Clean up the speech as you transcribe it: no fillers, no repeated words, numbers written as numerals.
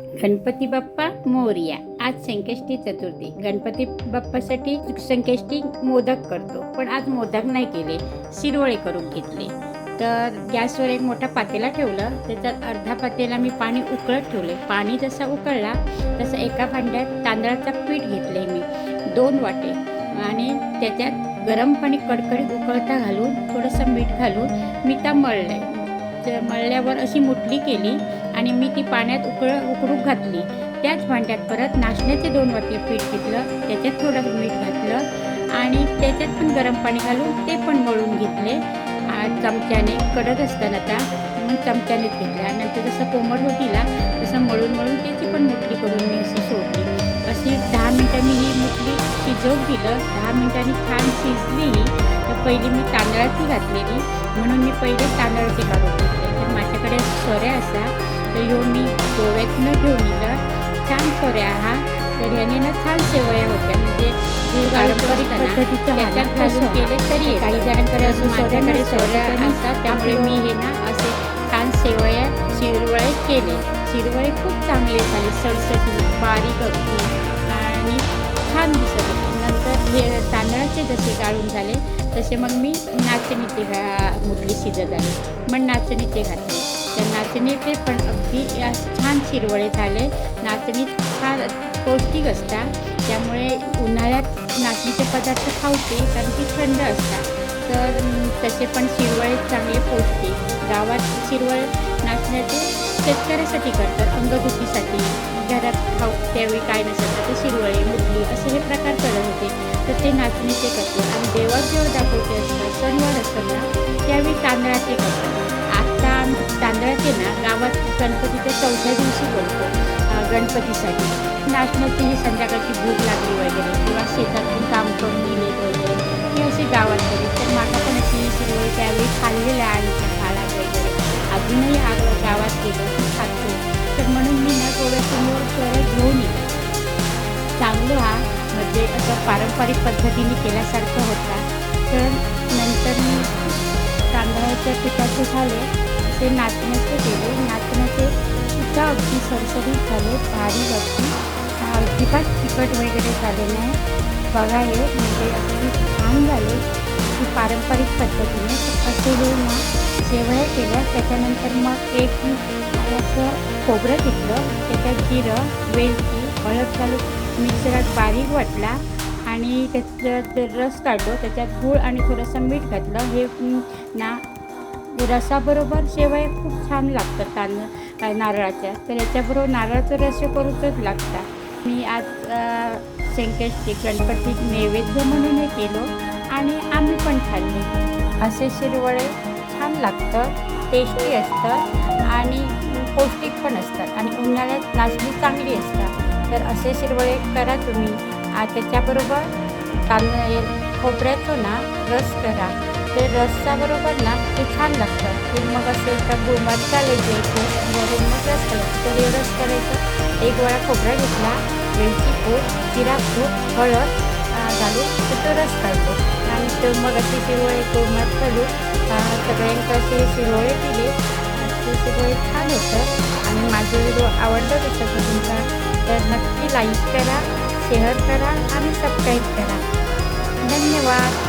गणपती बाप्पा मोरया. आज संकष्टी चतुर्थी. गणपती बाप्पासाठी संकष्टी मोदक करतो, पण आज मोदक नाही केले, शिरवळे करून घेतले. तर गॅसवर एक मोठा पातेला ठेवलं, त्याच्यात अर्धा पातेला मी पाणी उकळत ठेवले. पाणी जसा उकळला तसं एका भांड्यात तांदळाचं पीठ घेतले मी 2 वाटे, आणि त्याच्यात गरम पाणी कडकडीत उकळता घालून थोडंसं मीठ घालून मी त्या मळल्यावर अशी मुठली केली आणि मी ती पाण्यात उकळू घातली. त्याच भांड्यात परत नाचण्याचे 2 वाटी पीठ घेतलं, त्याच्यात थोडं मीठ घातलं आणि त्याच्यात पण गरम पाणी घालून ते पण मळून घेतले. चमच्याने कडक असताना चमच्यानेच घेतल्या. नंतर जसं कोमट होतीला तसं मळून त्याची पण मुठली करून मी अशी सोडली. अशी 10 मिनिटांनी ही मुठली शिजवून दिलं. 10 मिनिटांनी छान शिजली. तर पहिली मी तांदळाची घातलेली, म्हणून मी पहिले तांदळाची काढून घेतले. तर माझ्याकडे सोऱ्या असा, तर ह्यो मी गोव्यातनं घेऊन दिलं. छान सोऱ्या हा. तर ह्याने ना छान शेवया होत्या, म्हणजे जे पारंपरिक पद्धतीच्या त्याच्यात घालून केले तरी काही जणांकडे असं माझ्याकडे सोऱ्या असतात, त्यामुळे मी हे ना असे छान शिरवळे केले. शिरवळे खूप चांगले झाले, सळसळीत बारीक अगदी आणि छान दिसत होते. नंतर हे तांदळाचे जसे गाळून झाले तसे मग मी नाचणीचे मुठली शिजत आली, मग नाचणीचे घातले. तर नाचणीचे पण अगदी छान शिरवळे झाले. नाचणी फार पौष्टिक असतात, त्यामुळे उन्हाळ्यात नाचणीचे पदार्थ खावते, कारण ती थंड असतात. तर तसे पण शिरवळे चांगले पौष्टिक. गावात शिरवळे नाचण्याचे शेतकऱ्यासाठी करतात, अंगदुखीसाठी. घरात खाऊ त्यावेळी काय नसेल तर ते शिरवळे मुठली असे हे प्रकार करत होते, तर ते नाचणीचे करते. आणि देवात जेव्हा दाखवते असतात, सणवार असतात ना, त्यावेळी तांदळाचे करतात. आता तांदळाचे ना गावात गणपतीच्या 4थ्या दिवशी बोलतो गणपतीसाठी. नाचण्याची ही संध्याकाळची भूक लागली वगैरे, किंवा शेतातून काम करून दिले वगैरे, की असे गावात तरी. तर माझा पण अशी शिरवळे त्यावेळी खाल्लेल्या आईच्या काळात वगैरे, अजूनही गावात गेलो की खातो. तर म्हणून मी ना गोव्यातून सोऱ्या घेऊन येतो. चांगलं हा, म्हणजे असं पारंपरिक पद्धतीने केल्यासारखं होता. तर नंतर मी तांदळाच्या पिठाचे झाले, ते नाचण्याचे केले. नाचण्याचे सुद्धा अगदी सरसरीत झाले, भारी अगदी. अजिबात तिखट वगैरे झाले नाही. बघा हे, म्हणजे अगदी छान झाले की पारंपरिक पद्धतीने. असे हे ना शेवया केल्या. त्याच्यानंतर मग एक असं खोबरं घेतलं, त्याच्यात जिरं, वेलची, हळद घालून मिक्सरात बारीक वाटला आणि त्याच्यात रस काढलो. त्याच्यात गूळ आणि थोडंसं मीठ घातलं. हे ना रसाबरोबर शेवया खूप छान लागतात नारळाच्या. तर याच्याबरोबर नारळाचं रस करूनच लागतात. मी आज संकष्टी गणपती नैवेद्य म्हणून हे केलो आणि आम्ही पण खाल्ले. असे शिरवळे छान लागतं, टेस्टी असतं आणि पौष्टिक पण असतात, आणि उन्हाळ्यात नाचणी चांगली असतात. तर असे शिरवळे करा तुम्ही. त्याच्याबरोबर खोबऱ्याचं ना रस करा. ते रसाबरोबर ना ते छान लागतं. ते मग असेल तर गुळमात चालायचे वरून मग रस करायचं. तर हे रस करायचं. 1 वाळा खोबरा घेतला, वेलची पूड, जिरा पूड, हळद घालून तो रस काढतो, आणि तो मग असे शिरवळे गुळमात घालून सगळ्यांकडे असे शिरवळे दिले. ते शिरवळे छान होतं. आणि माझा व्हिडिओ आवडला असेल तर तुमचा, तर नक्की लाईक करा, शेअर करा आणि सबस्क्राईब करा. धन्यवाद.